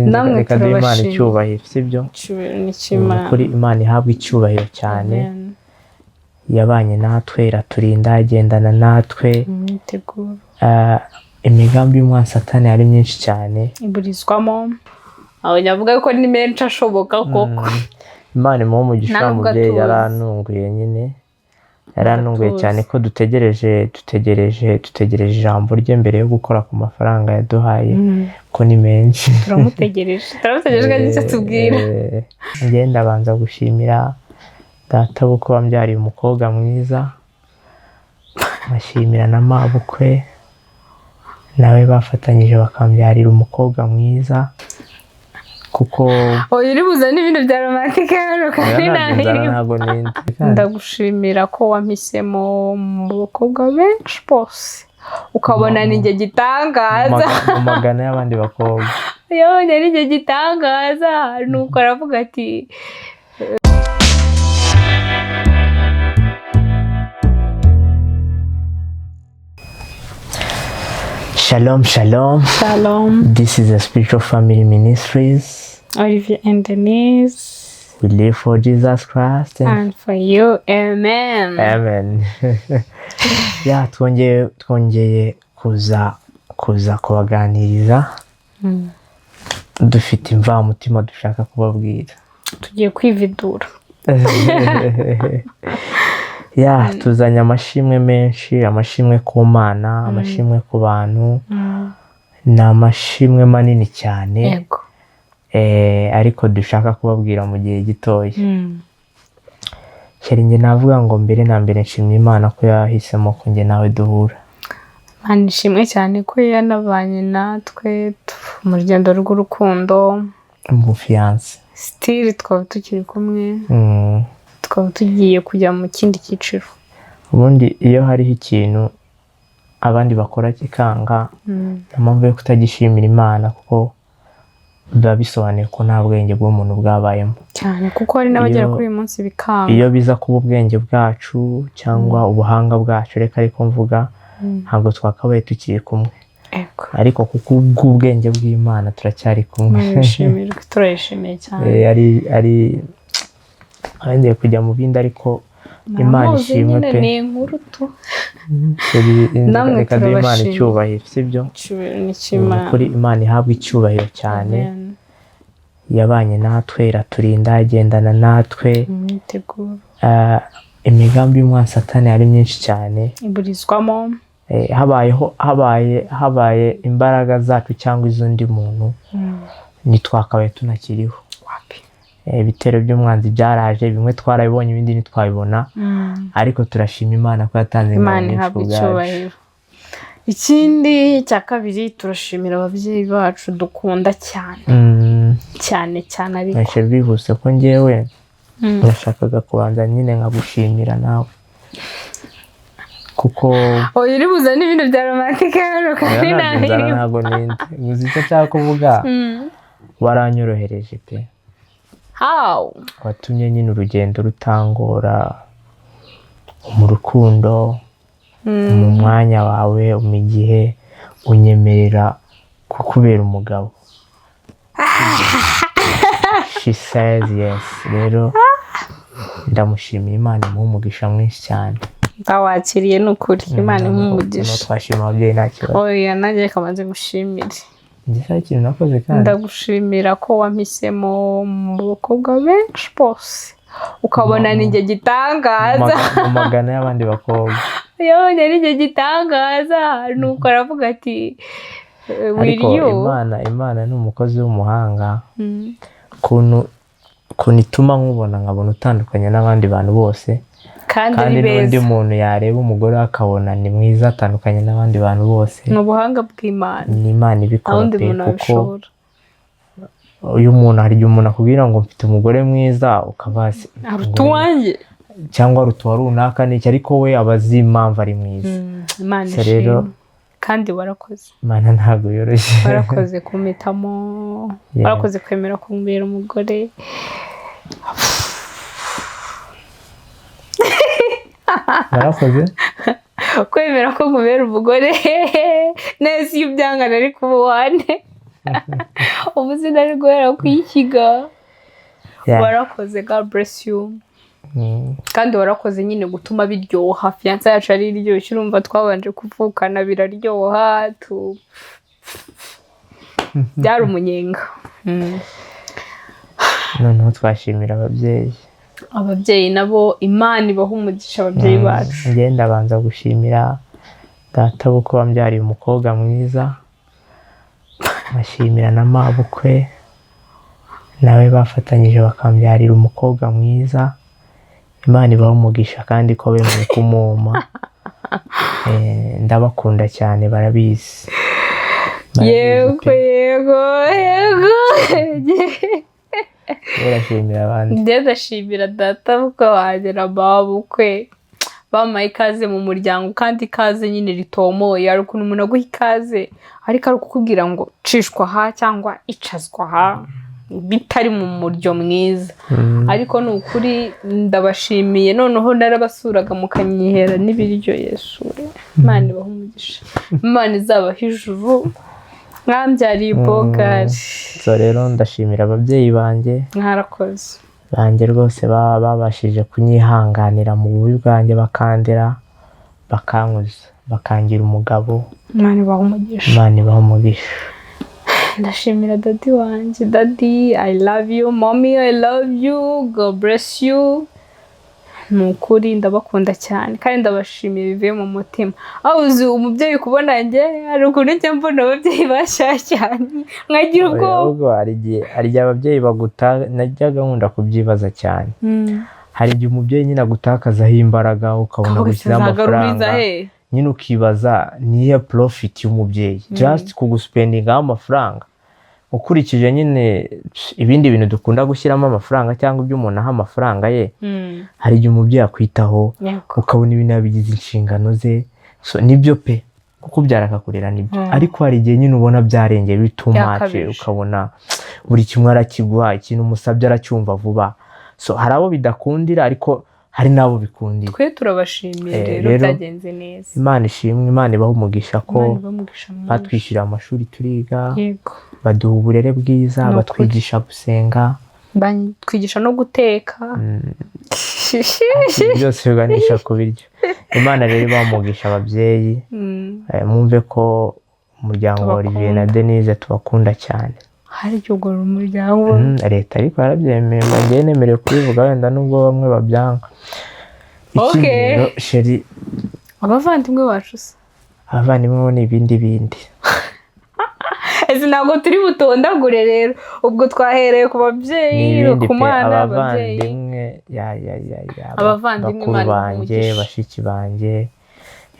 namwe reka duhe Imana turabashimira icyubahiro sibyo icyubahiro n'ikimana kuri Imana ihabwa icyubahiro cyane yabanye natwe iraturinda igendana natwe imyiteguro imigambi y'umwanzi Satani yari myinshi cyane iburizwamo aho nyavuga ko ni menshi ashoboka koko Imana imuha umugisha Ntabwo mubyeyi atuzi. yarantunguye nyine yarantunguye cyane ko dutegereje ijambo rye mbere yo gukora ku mafaranga yaduhaye ko ni menshi turamutegereje ko agize tubwira ngenda abanza gushimira data buko wambyariye umukobwa mwiza nkashimira na mabukwe nawe bafatanyije bakambyarira umukobwa mwiza kuko uri buzane ibintu bya romantike hano kandi ntabwo ndagushimira ko wampisemo mu bakobwa benshi bose ukabona ni njye gitangaza mu magana y'abandi bakobwa yabonye ni njye gitangaza nuko aravuga ati Shalom, shalom. Shalom. This is a Spiritual Family Ministries. Olivier and Denise. We live for Jesus Christ. And for you. Amen. Amen. Yeah, twongeye kuza kubaganiriza. Dufite imvamutima dushaka kubabwira. Tugiye kwividura. Yeah, tuzanye amashimwe menshi, amashimwe ku Mana, amashimwe ku bantu. Ni amashimwe manini cyane. Yego. Ariko dushaka kubabwira mu gihe gitoya. Njye navuga ngo mbere na mbere nshimye Imana ko yahisemo ko njye nawe duhura. Imana ishimwe cyane ko yanabanye natwe mu rugendo rw'urukundo. Mu fiance. Still twaba tukiri kumwe. Tukaba tugiye kujya mu kindi cyiciro. Ubundi iyo hariho ikintu abandi bakora kikanga nta mpamvu yo kutagishimira Imana kuko biba bisobanuye ko nta bwenge bw'umuntu bwabayemo cyane kuko hari n'abagera kuri uyu munsi bikanga. Iyo biza kuba ubwenge bwacu cyangwa ubuhanga bwacu reka ariko mvuga ntabwo twakabaye tukiri kumwe. Ariko kuko ubwenge bw'Imana turacyari kumwe. Turayishimiye cyane. Ari ngiye kujya mu bindi ariko Imana ishimwe pe. Ni inkuru tu. Reka duhe Imana icyubahiro sibyo kuri Imana ihabwa icyubahiro cyane yabanye natwe iraturinda igendana natwe imyiteguro imigambi y'umwanzi Satani yari myinshi cyane iburizwamo habaye imbaraga zacu cyangwa iz'undi muntu ntitwakabaye tunakiriho. Ibitero by'umwanzi byaraje bimwe twarabibonye ibindi ntitwabibona ariko turashima Imana ko yatanze Imana ihabwa icyubahiro. Ikindi cya kabiri turashimira ababyeyi bacu dukunda cyane cyane ariko nashe bihuse ko njyewe nashakaga kubanza nyine nkagushimira nawe kuko uri buzane ibintu bya romantike hano kandi ntabwo uzi icyo nshaka kuvuga waranyorohereje pe. How? Watumye nyine urugendo rutangora mu rukundo mu mwanya wawe mu gihe unyemerera kukubera umugabo. She says yes. Rero ndamushimira Imana imuha umugisha mwinshi cyane. Ndawakiriye n'ukuri Imana imuha umugisha. Twashima ababyeyi nta kibazo. Oya nanjye kamaze gushimira. Njye ikintu nakoze kandi ndagushimira ko wampisemo mu bakobwa benshi bose ukabona ni njye gitangaza mu magana y'abandi bakobwa. Yabonye ni njye gitangaza nuko aravuga ati ariko Imana ni umukozi w'umuhanga kuntu ituma nkubona nkabona utandukanye n'abandi bantu bose kandi n'undi muntu yareba umugore akabona ni mwiza atandukanye n'abandi bantu bose. Ni ubuhanga bw'Imana. Ni Imana ibikora pe kuko uyu muntu hari igihe umuntu akubwira ngo mfite umugore mwiza ukabasi aruta uwanjye cyangwa aruta uwa runaka n'iki ariko we aba azi impamvu ari mwiza. Imana ishimwe kandi warakoze. Imana ntabwo yoroshye. Warakoze kumpitamo warakoze kwemera kumbera umugore. Narakoze kwemera ko nkubera umugore neza iyo ubyangana ariko ubuwane ubu sinari guhera kwikiga. Warakoze, God bless you. Kandi warakoze nyine gutuma biryoha, fiyanse yacu ari iryoshye, urumva twabanje kuvukana biraryoha, byari umunyenga. Noneho twashimira ababyeyi nabo Imana ibaha umugisha ababyeyi bacu. Ngenda banza gushimira data kuko wambyariye umukobwa mwiza, nkashimira na mabukwe nawe bafatanyije bakambyarira umukobwa mwiza. Imana ibaha umugisha kandi ko bemeye kumuma. Ndabakunda cyane barabizi. Yego. Ndashimira abandi. Ndashimira data bukwe wanjye na mabukwe bampaye ikaze mu muryango, kandi ikaze nyine ritomoye. Ari ukuntu umuntu aguha ikaze ariko ari kukubwira ngo cishwa aha cyangwa icazwa aha, bitari mu muryo mwiza. Ariko ni ukuri ndabashimiye. Noneho narabasuraga mukanyihera n'ibiryo. Yesu, Imana ibaha umugisha, Imana izabaha ijuru, mwambyariye bogari. So rero ndashimira ababyeyi banjye. Mwarakoze banjye rwose babashije kunyihanganira mu bubi bwanjye, bakandera, bakankuza, bakangira umugabo. Imana ibaha umugisha. Imana ibaha umugisha. Ndashimira dadi wanjye. Dadi, I love you. Mommy, I love you. God bless you. Ni ukuri ndabakunda cyane kandi ndabashimiye bivuye mu mutima. Uzi umubyeyi kubona njye hari ukuntu njya mbona ababyeyi bashya cyane nkagira ubwoba. Hari igihe ababyeyi najyaga nkunda kubyibaza cyane. Hari igihe umubyeyi nyine agutakazaho imbaraga, ukabona gushyiraho amafaranga, nyine ukibaza niyo profit y'umubyeyi just kuguspendingaho amafaranga. Ukurikije nyine ibindi bintu dukunda gushyiramo amafaranga cyangwa ibyo umuntu aha amafaranga ye, hari igihe umubyeyi akwitaho ukabona ibintu yabigize inshingano ze. So nibyo pe, kuko byarakakurera nibyo. Ariko hari igihe nyine ubona byarengeye bitumace, ukabona buri kimwe arakiguha, ikintu umusabye aracyumva vuba. So hari abo bidakundira ariko hari nabo bikundira. Twe turabashimiye rero byagenze neza. Imana ishimwe, Imana ibaha umugisha ko batwishyurira amashuri turiga, baduha uburere bwiza, batwigisha gusenga, batwigisha no guteka. Byose biganisha ku biryo. Imana rero ibaha umugisha ababyeyi. Mwumve ko umuryango wa Olivier na Denise tubakunda cyane. Hari cyogora umuryango. Leta ariko yarabyemeye, njye nemerewe kubivuga wenda nubwo bamwe babyanga. Okay. Sheri, abavandimwe bacu se? Abavandimwe bo ni ibindi. Ese ntabwo turi butondagure rero, ubwo twahereye ku babyeyi, ku mwana, abavandimwe bakuru banjye, bashiki banjye.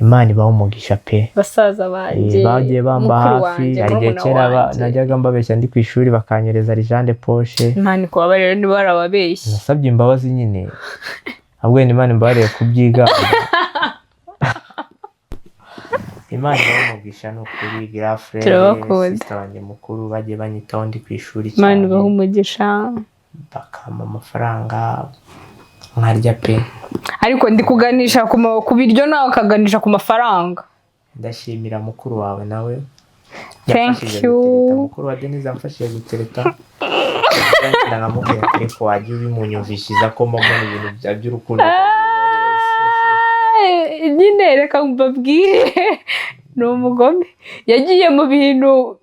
Imana ibaha umugisha pe. Basaza banjye bagiye bamba hafi. Hari igihe kera najyaga mbabeshya ndi ku ishuri bakanyereza Jean de Poche. Imana kuba rero ni barababeshye. Nasabye imbabazi nyine. Ahubwo Imana imbariye kubyiga. Imana ibaha umugisha no kuri Girafre, sister wanjye mukuru bagiye banyitaho ndi ku ishuri cyane. Imana ibaha umugisha. Bakama amafaranga nkarya pe. Ariko ndi kuganisha ku biryo nawe akaganisha ku mafaranga. Ndashimira mukuru wawe nawe. Thank you. Mukuru wa Denise amfashije gutereta. Ndamubwira ko wagiye ubimunyumvishiza ko mbona ibintu by'urukundo. Nyine reka mbabwire, ni umugome. Yagiye mu bintu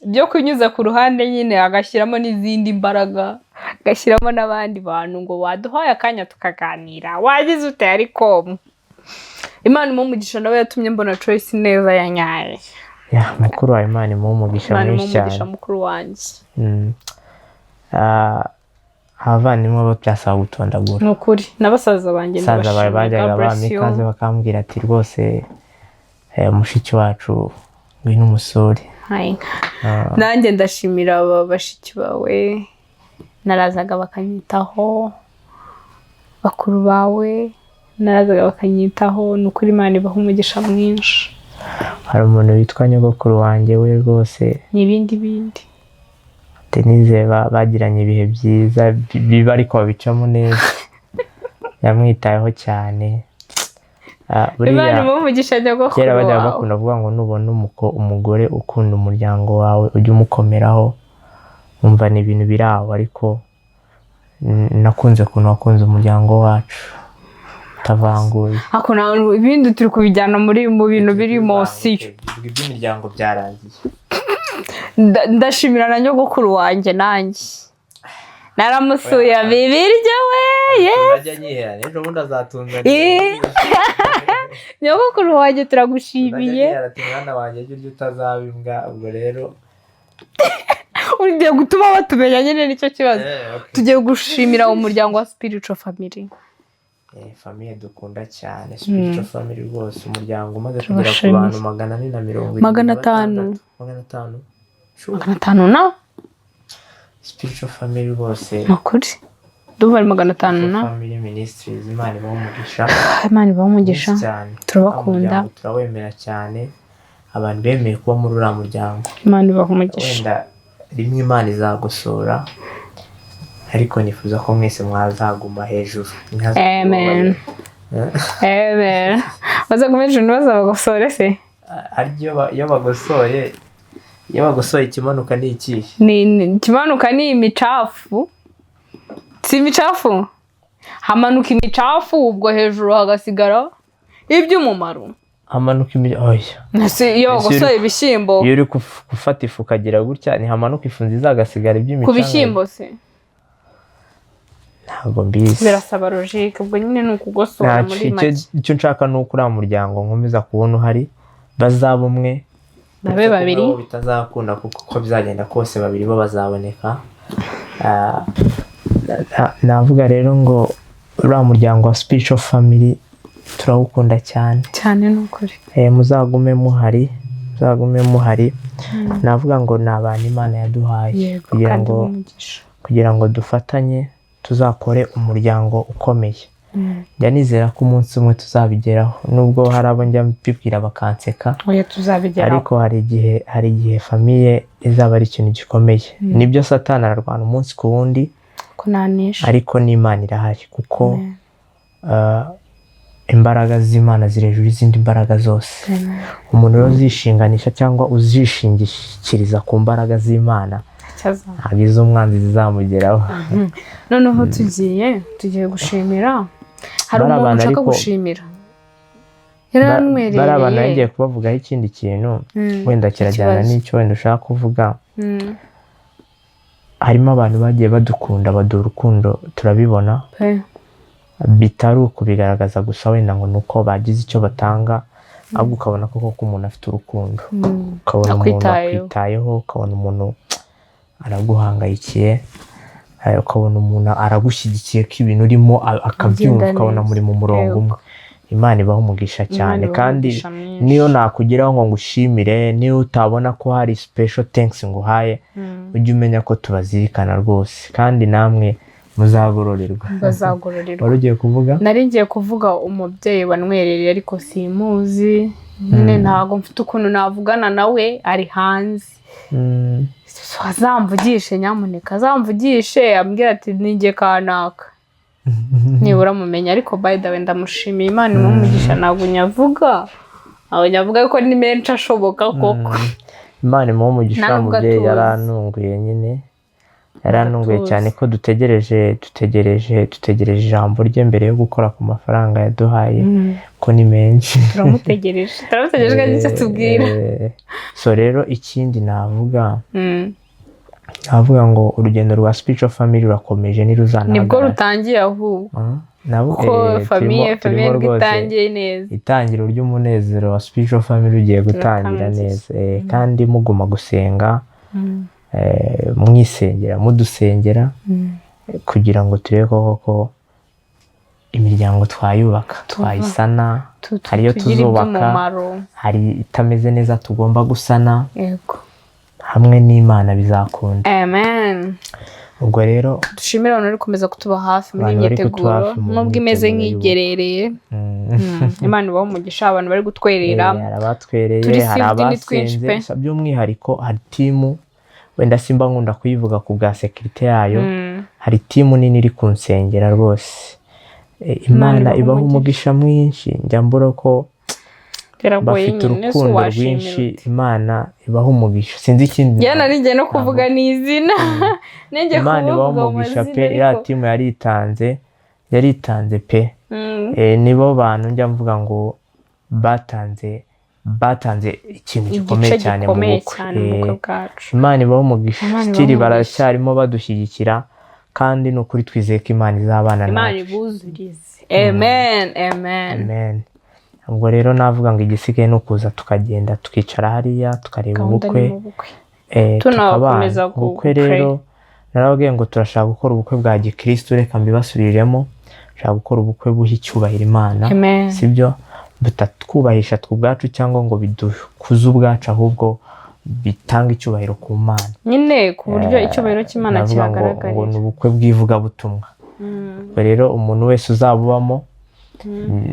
byo kunyuza ku ruhande nyine agashyiramo n'izindi mbaraga, agashyiramo n'abandi bantu ngo waduhaye akanya tukaganira, wagize ute? Ariko Imana imumugisha nawe yatumye mbona choice neza ya nyayo. Mukuru wa Imana imumugisha mwinshi cyane. Mukuru wanjye. Abavandimwe bo byasaba gutondagura. Ni ukuri n'abasaza banjye ndabashimira. Bajyaga bamikaze bakambwira ati rwose mushiki wacu ngwino umusore. Nanjye ndashimira bashiki bawe, narazaga bakanyitaho, bakuru bawe narazaga bakanyitaho. Ni ukuri Imana ibaha umugisha mwinshi. Hari umuntu witwa nyogokuru wanjye we rwose n'ibindi Denise bagiranye ibihe byiza biba ariko babicamo neza. Yamwitayeho cyane. Imana imuvugisha nyogokuru kera bajyaga bakunda kuvuga ngo nubona umugore ukunda umuryango wawe ujye umukomeraho, umva ni ibintu biri aho, ariko nakunze ukuntu wakunze umuryango wacu utavanguye. Ibindi turi kubijyana mu bintu birimo siyo iby'imiryango byarangiye. Ndashimira na nyogokuru wanjye, nanjye naramusuye ibiryo we urajya nyihera ejo bundi azatunganira. Nyogokuru wanjye turagushimiye. Mwana wanjye jya urya utazaba imbwa. Ubwo rero ugiye gutuma batumenya nyine nicyo kibazo. Tugiye gushimira umuryango wa Spiritual Family. Famille dukunda cyane, Spiritual Family rwose, umuryango umaze kugera ku bantu 450. 500 na Spiritual Family rwose makuri duva 500 na Family Ministries. Imana ibaho umugisha turabakunda, turawemera cyane abantu bemeye kuba muri uriya muryango. Imana ibaho umugisha. Wenda rimwe Imana izagusura, ariko nifuza ko mwese mwazaguma hejuru. Amen. Amen. Bazagumeje ntibazabagosore se? Iyo bagosoye ikimanuka ni iki? Ikimanuka ni imicafu. Si imicafu? Hamanuka imicafu, ubwo hejuru hagasigara iby'umumaro. Hamanuka oya. Iyo bagosoye ibishyimbo. Iyo uri gufata ifu ukagira gutya, ni hamanuka ifu nziza hagasigara iby'imicanga. Ku bishyimbo se? Ntabwo mbizi. Birasaba logique, ubwo nyine ni ukugosora muri make. Icyo nshaka ni uko uriya muryango nkomeza kubona uhari, bazaba umwe babe babiri, bitazakunda kuko bizagenda kose babiri bo bazaboneka. Navuga rero ngo uriya muryango wa Spiritual Family turawukunda cyane cyane n'ukuri. Muzagume muhari. Navuga ngo ni abantu Imana yaduhaye kugira ngo dufatanye tuzakore umuryango ukomeye. Njya nizera ko umunsi umwe tuzabigeraho, nubwo hari abo njya mbibwira bakanseka, ariko hari igihe famille izaba ari ikintu gikomeye. Nibyo Satani ararwana umunsi ku wundi, ariko n'Imana irahari, kuko imbaraga z'Imana ziri hejuru y'izindi mbaraga zose. Umuntu rero uzishinganisha cyangwa uzishingikiriza ku mbaraga z'Imana, ntabwo iz'umwanzi zizamugeraho. Noneho tugiye gushimira. Hari umuntu ushaka gushimira. Bari abantu yagiye kubavugaho ikindi kintu, wenda kirajyana n'icyo wenda ushaka kuvuga. Harimo abantu bagiye badukunda, baduha urukundo, turabibona. Bitari ukubigaragaza gusa wenda ngo nuko bagize icyo batanga, ahubwo ukabona koko ko umuntu afite urukundo. Ukabona umuntu akwitayeho, ukabona umuntu araguhangayikiye, ukabona umuntu aragushyigikiye ko ibintu urimo akabyumva, ukabona muri mu murongo umwe. Imana ibaho umugisha cyane, kandi niyo nakugeraho ngo ngushimire, niyo utabona ko hari special thanks nguhaye, ujye umenya ko tubazirikana rwose, kandi namwe muzagororerwa. Wari ugiye kuvuga? Nari ngiye kuvuga umubyeyi wanwerereye, ariko simuzi nyine, ntabwo mfite ukuntu navugana nawe, ari hanze. Azamvugishe nyamuneka, azamvugishe ambwira ati ninjye kanaka, nibura mumenya. Ariko by the way ndamushimiye, Imana imumugisha. Ntabwo nyavuga ko ni menshi ashoboka koko. Imana imumugisha. Umubyeyi yarantunguye nyine, yarantunguye cyane ko dutegereje ijambo rye mbere yo gukora ku mafaranga yaduhaye, ko ni menshi. Turamutegereje kandi icyo tubwira. So rero ikindi navuga ngo urugendo rwa Spiritual Family rurakomeje, ntiruzanahagarara. Nibwo rutangiye ahubwo. Ko famille itangiye neza. Itangiro ry'umunezero wa Spiritual Family ugiye gutangira neza. Kandi muguma gusenga, mwisengera, mudusengera, kugira ngo turebe koko imiryango twayubaka, twayisana. Hari iyo tuzubaka, hari itameze neza tugomba gusana. Hamwe n'Imana bizakunda. Amen. Ubwo rero dushimira abantu bari gukomeza kutuba hafi muri imyiteguro, nubwo imeze nk'igerereye. Imana ibaho umugisha. Abantu bari gutwerera, hari abatwereye, hari abasenze. By'umwihariko hari timu, wenda simba nkunda kuyivuga ku bwa sekirite yayo, hari timu nini iri kunsengera rwose. Imana ibaha umugisha mwinshi, njya mbura ko bafite urukundo rwinshi. Imana ibaha umugisha, sinzi ikindi njye narinjye no kuvuga n'izina Imana ibaha umugisha pe. iriya timu yaritanze pe. nibo bantu njya mvuga ngo batanze ikintu gikomeye cyane mu bukwe bwacu. Imana ibaha umugisha, stili baracyarimo badushyigikira, kandi ni ukuri twizeye ko Imana izabana natwe. Imana ibuzurize. Amen, amen, amen. Ubwo rero navuga ngo igisigaye ni ukuza tukagenda tukicara hariya tukareba ubukwe, tunakomeza ubukwe. Rero narababwiye ngo turashaka gukora ubukwe bwa gikristo, reka mbibasubiriremo. Turashaka gukora ubukwe buha icyubahiro Imana, sibyo butatwubahisha ubwacu cyangwa ngo bidukuze ubwacu, ahubwo bitanga icyubahiro ku Mana nyine, ku buryo icyubahiro cy'Imana kiragaragara. ngo ni ubukwe bw'ivugabutumwa. Rero umuntu wese uzabubamo,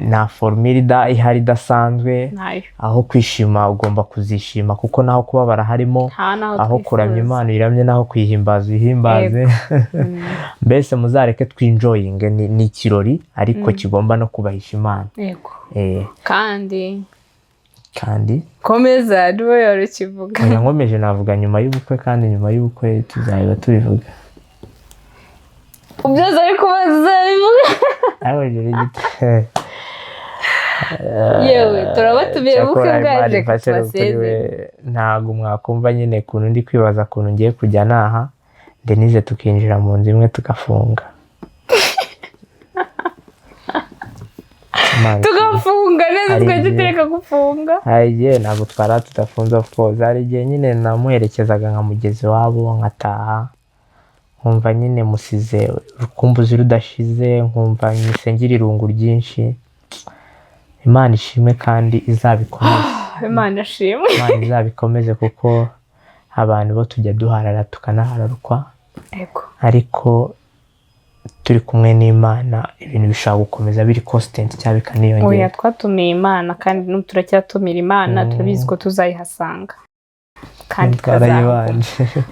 nta formule ihari idasanzwe. aho kwishima ugomba kuzishima, kuko naho kubabara harimo, aho kuramya Imana uyiramye, naho kuyihimbaza uyihimbaze. mbese muzareke twinjoyinge, ni ikirori ariko kigomba no kubahisha Imana. kandi komeza niwe yarukivuga. nkomeje navuga nyuma y'ubukwe, kandi nyuma y'ubukwe tuzahita tubivuga. Byose ariko bazabivuga. Yewe turabatumiye ubukwe bwaje kubasezera. Ntabwo mwakumva nyine kuntu ndi kwibaza kuntu ngiye kujya naha Denise tukinjira mu nzu imwe tugafunga. Tugafunga neza, twajya tureka gufunga. Hagiye ntabwo tudafunze, of course. Hari igihe nyine namuherekezaga nka mugezi wabo nkataha, nkumva nyine musize urukumbuzi rudashize, nkumva nisengera irungu ryinshi. Imana ishimwe kandi izabikomeze. Imana ishimwe. Imana izabikomeze, kuko abantu bo tujya duharara tukanahararukwa, ariko turi kumwe n'Imana ibintu bishaka gukomeza biri constant cyangwa bikaniyongera. Oya, twatumiye Imana kandi n'ubu turacyatumira Imana, turabizi ko tuzayihasanga kandi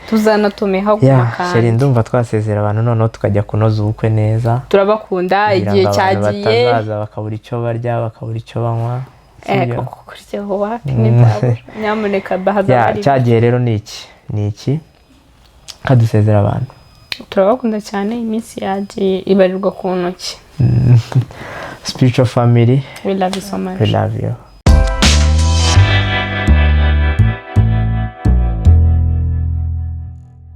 tuzanatumiha guma. kandi ndumva twasezera abantu noneho tukajya kunoza ubukwe neza. Turabakunda, igihe cyagiye batazaza bakabura icyo barya, bakabura icyo banywa. kuryaho wapi n'ibabura. Nyamuneka bahazabari. Cyagiye rero ni iki kadusezera abantu. Turabakunda cyane, iminsi yagiye ibarirwa ku ntoki. Spiritual family, we love you so much. We love you.